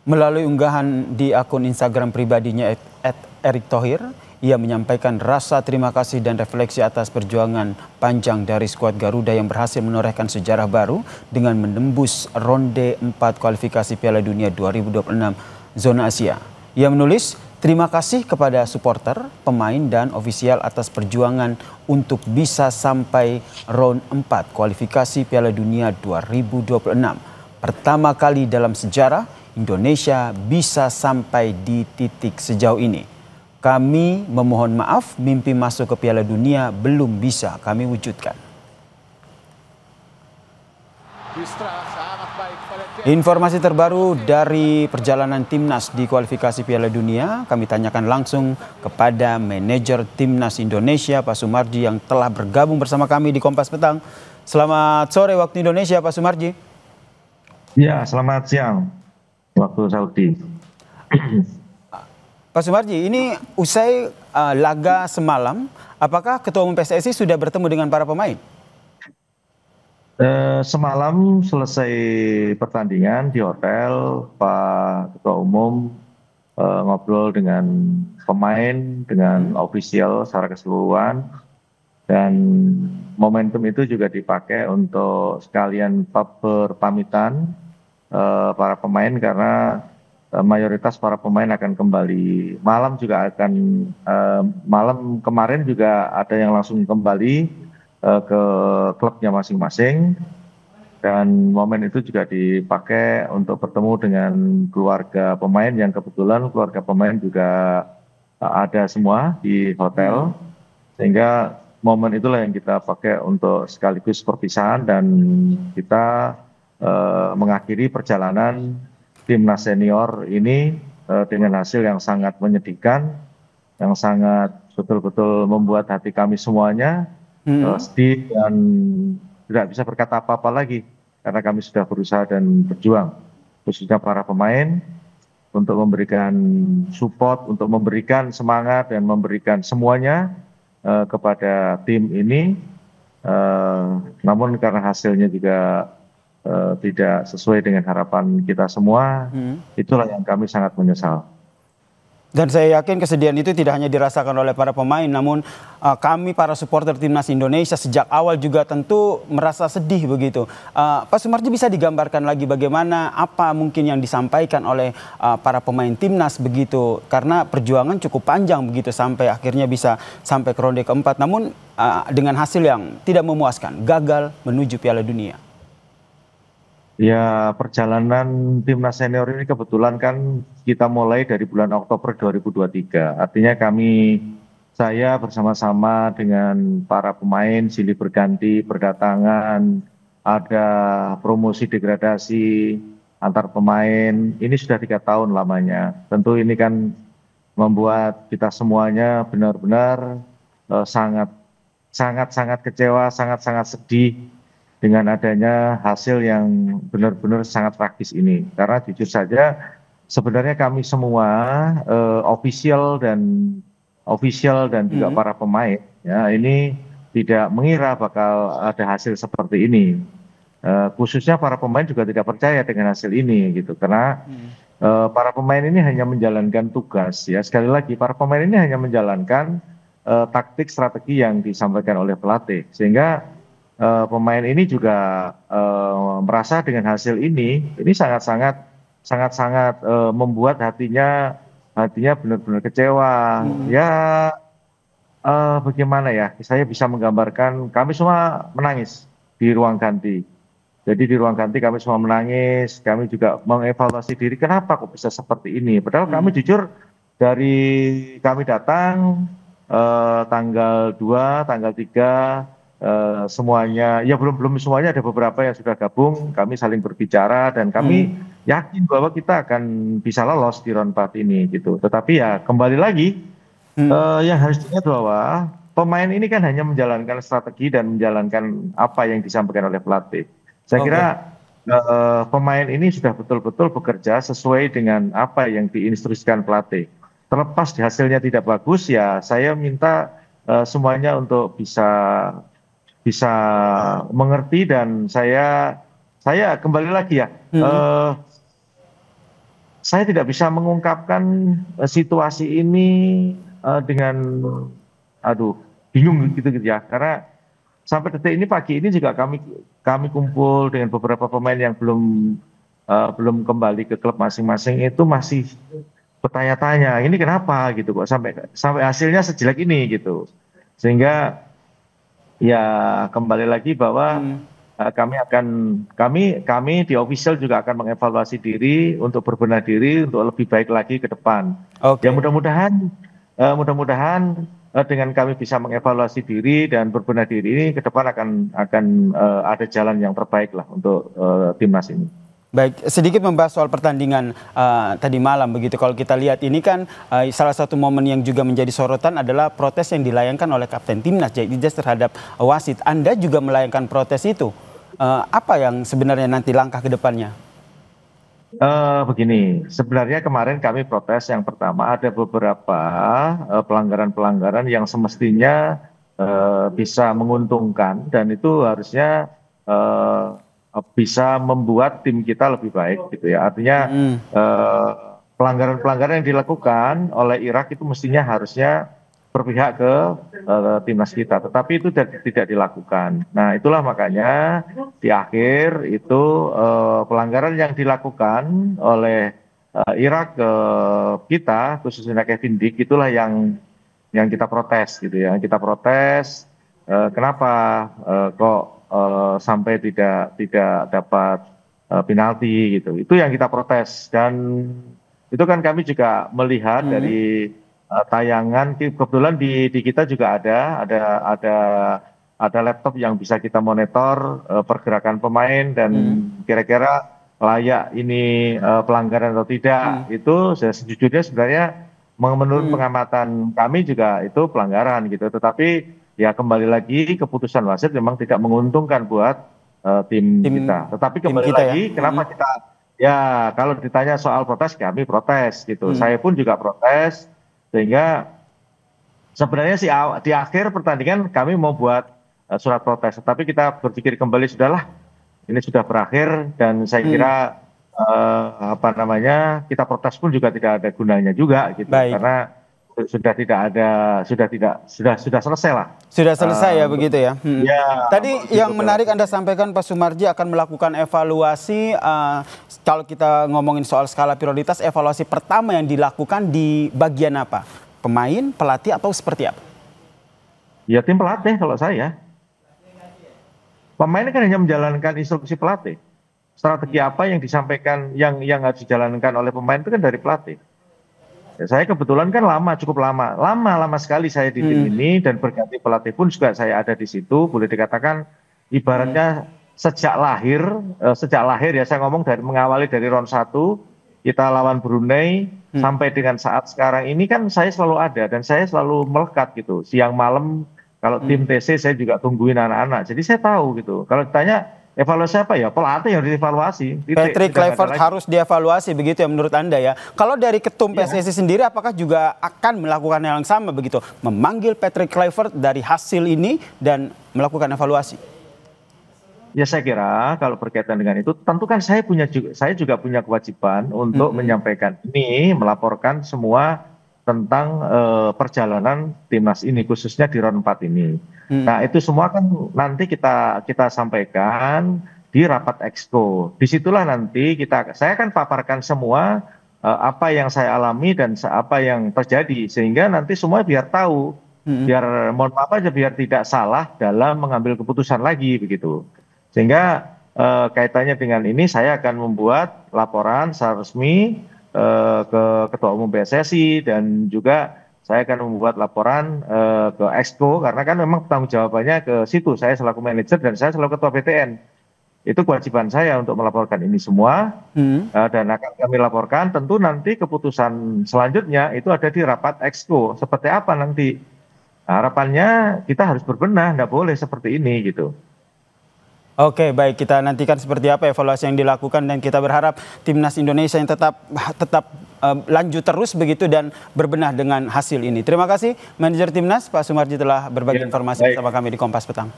Melalui unggahan di akun Instagram pribadinya @erikthohir, ia menyampaikan rasa terima kasih dan refleksi atas perjuangan panjang dari skuad Garuda yang berhasil menorehkan sejarah baru dengan menembus ronde 4 kualifikasi Piala Dunia 2026 zona Asia. Ia menulis, terima kasih kepada supporter, pemain dan ofisial atas perjuangan untuk bisa sampai round 4 kualifikasi Piala Dunia 2026. Pertama kali dalam sejarah Indonesia bisa sampai di titik sejauh ini. Kami memohon maaf, mimpi masuk ke Piala Dunia belum bisa kami wujudkan. Informasi terbaru dari perjalanan Timnas di kualifikasi Piala Dunia kami tanyakan langsung kepada manajer Timnas Indonesia Pak Sumarji yang telah bergabung bersama kami di Kompas Petang. Selamat sore waktu Indonesia Pak Sumarji. Ya, selamat siang waktu Saudi. Pak Sumarji, ini usai laga semalam, apakah Ketua Umum PSSI sudah bertemu dengan para pemain? Semalam selesai pertandingan di hotel, Pak Ketua Umum ngobrol dengan pemain, dengan ofisial secara keseluruhan, dan momentum itu juga dipakai untuk sekalian berpamitan para pemain karena mayoritas para pemain akan kembali. Malam kemarin juga ada yang langsung kembali ke klubnya masing-masing, dan momen itu juga dipakai untuk bertemu dengan keluarga pemain yang kebetulan keluarga pemain juga ada semua di hotel, sehingga momen itulah yang kita pakai untuk sekaligus perpisahan dan kita mengakhiri perjalanan timnas senior ini dengan hasil yang sangat menyedihkan, yang sangat betul-betul membuat hati kami semuanya sedih dan tidak bisa berkata apa-apa lagi karena kami sudah berusaha dan berjuang, khususnya para pemain, untuk memberikan support, untuk memberikan semangat dan memberikan semuanya kepada tim ini. Namun karena hasilnya juga tidak sesuai dengan harapan kita semua, itulah yang kami sangat menyesal. Dan saya yakin kesedihan itu tidak hanya dirasakan oleh para pemain, namun kami para supporter Timnas Indonesia sejak awal juga tentu merasa sedih begitu. Pak Sumarji, bisa digambarkan lagi bagaimana apa mungkin yang disampaikan oleh para pemain Timnas begitu, karena perjuangan cukup panjang begitu sampai akhirnya bisa sampai ke ronde keempat, namun dengan hasil yang tidak memuaskan, gagal menuju Piala Dunia. Ya, perjalanan timnas senior ini kebetulan kan kita mulai dari bulan Oktober 2023. Artinya saya bersama-sama dengan para pemain silih berganti berdatangan, ada promosi degradasi antar pemain. Ini sudah 3 tahun lamanya. Tentu ini kan membuat kita semuanya benar-benar sangat kecewa, sangat sedih dengan adanya hasil yang benar-benar sangat tragis ini. Karena jujur saja sebenarnya kami semua official dan juga para pemain ya ini tidak mengira bakal ada hasil seperti ini. Khususnya para pemain juga tidak percaya dengan hasil ini gitu, karena para pemain ini hanya menjalankan tugas ya. Sekali lagi, para pemain ini hanya menjalankan taktik strategi yang disampaikan oleh pelatih, sehingga pemain ini juga merasa dengan hasil ini sangat membuat hatinya benar-benar kecewa. Ya, bagaimana ya, saya bisa menggambarkan, kami semua menangis di ruang ganti. Jadi di ruang ganti kami semua menangis, kami juga mengevaluasi diri, kenapa kok bisa seperti ini. Padahal kami jujur, dari kami datang tanggal 2, tanggal 3, semuanya, ya belum semuanya, ada beberapa yang sudah gabung, kami saling berbicara dan kami yakin bahwa kita akan bisa lolos di round 4 ini gitu. Tetapi ya kembali lagi, yang harus diingat bahwa pemain ini kan hanya menjalankan strategi dan menjalankan apa yang disampaikan oleh pelatih. Saya kira pemain ini sudah betul-betul bekerja sesuai dengan apa yang diinstruksikan pelatih. Terlepas hasilnya tidak bagus, ya saya minta semuanya untuk bisa mengerti, dan saya kembali lagi ya, saya tidak bisa mengungkapkan situasi ini dengan aduh bingung gitu ya, karena sampai detik ini pagi ini juga kami kumpul dengan beberapa pemain yang belum kembali ke klub masing-masing, itu masih bertanya-tanya ini kenapa gitu kok sampai hasilnya sejelek ini gitu. Sehingga ya kembali lagi bahwa kami di official juga akan mengevaluasi diri untuk berbenah diri untuk lebih baik lagi ke depan. Oke. Ya mudah-mudahan dengan kami bisa mengevaluasi diri dan berbenah diri ini ke depan akan ada jalan yang terbaik lah untuk timnas ini. Baik, sedikit membahas soal pertandingan tadi malam begitu. Kalau kita lihat ini kan salah satu momen yang juga menjadi sorotan adalah protes yang dilayangkan oleh Kapten Timnas Jaid Ijas terhadap wasit. Anda juga melayangkan protes itu. Apa yang sebenarnya nanti langkah ke depannya? Begini, sebenarnya kemarin kami protes yang pertama ada beberapa pelanggaran-pelanggaran yang semestinya bisa menguntungkan dan itu harusnya bisa membuat tim kita lebih baik gitu ya. Artinya pelanggaran-pelanggaran yang dilakukan oleh Irak itu mestinya harusnya berpihak ke timnas kita, tetapi itu tidak dilakukan. Nah itulah makanya di akhir itu pelanggaran yang dilakukan oleh Irak ke kita, khususnya Kevin Dick, itulah yang kita protes gitu ya. Kita protes kenapa kok sampai tidak dapat penalti gitu. Itu yang kita protes, dan itu kan kami juga melihat dari tayangan. Kebetulan di kita juga ada laptop yang bisa kita monitor pergerakan pemain dan kira-kira layak ini pelanggaran atau tidak. Itu sejujurnya sebenarnya menurut pengamatan kami juga itu pelanggaran gitu. Tetapi ya kembali lagi keputusan wasit memang tidak menguntungkan buat tim kita. Tetapi kembali lagi kenapa kita ya kalau ditanya soal protes, kami protes gitu. Saya pun juga protes. Sehingga sebenarnya sih di akhir pertandingan kami mau buat surat protes, tapi kita berpikir kembali, sudahlah ini sudah berakhir dan saya kira kita protes pun juga tidak ada gunanya juga gitu. Baik. Karena sudah selesai lah. Sudah selesai ya begitu ya. Ya. Tadi yang menarik Anda sampaikan Pak Sumarji akan melakukan evaluasi. Kalau kita ngomongin soal skala prioritas, evaluasi pertama yang dilakukan di bagian apa? Pemain, pelatih, atau seperti apa? Ya tim pelatih kalau saya. Pemain kan hanya menjalankan instruksi pelatih. Strategi apa yang disampaikan, yang harus dijalankan oleh pemain itu kan dari pelatih. Ya, saya kebetulan kan cukup lama sekali saya di tim ini, dan berganti pelatih pun juga saya ada di situ. Boleh dikatakan ibaratnya sejak lahir ya, saya ngomong mengawali dari round 1 kita lawan Brunei sampai dengan saat sekarang ini kan saya selalu ada dan saya selalu melekat gitu. Siang malam kalau tim TC saya juga tungguin anak-anak. Jadi saya tahu gitu. Kalau ditanya evaluasi apa ya? Pelatih yang dievaluasi. Patrick Kluivert harus dievaluasi begitu ya menurut Anda ya. Kalau dari ketum PSSI sendiri apakah juga akan melakukan hal yang sama begitu? Memanggil Patrick Kluivert dari hasil ini dan melakukan evaluasi? Ya saya kira kalau berkaitan dengan itu tentu kan saya juga punya kewajiban untuk menyampaikan ini, melaporkan semua tentang perjalanan timnas ini khususnya di round 4 ini. Nah itu semua kan nanti kita sampaikan di rapat exco. Disitulah nanti saya akan paparkan semua apa yang saya alami dan apa yang terjadi, sehingga nanti semua biar tahu, biar mohon maaf aja, biar tidak salah dalam mengambil keputusan lagi begitu. Sehingga kaitannya dengan ini saya akan membuat laporan secara resmi ke Ketua Umum PSSI, dan juga saya akan membuat laporan ke Exco, karena kan memang tanggung jawabannya ke situ. Saya selaku manajer dan saya selaku Ketua BTN. Itu kewajiban saya untuk melaporkan ini semua, dan akan kami laporkan. Tentu nanti keputusan selanjutnya itu ada di rapat Exco. Seperti apa nanti? Harapannya kita harus berbenah, tidak boleh seperti ini gitu. Oke, baik, kita nantikan seperti apa evaluasi yang dilakukan, dan kita berharap timnas Indonesia yang tetap lanjut terus begitu dan berbenah dengan hasil ini. Terima kasih manajer timnas Pak Sumarji telah berbagi informasi bersama kami di Kompas Petang.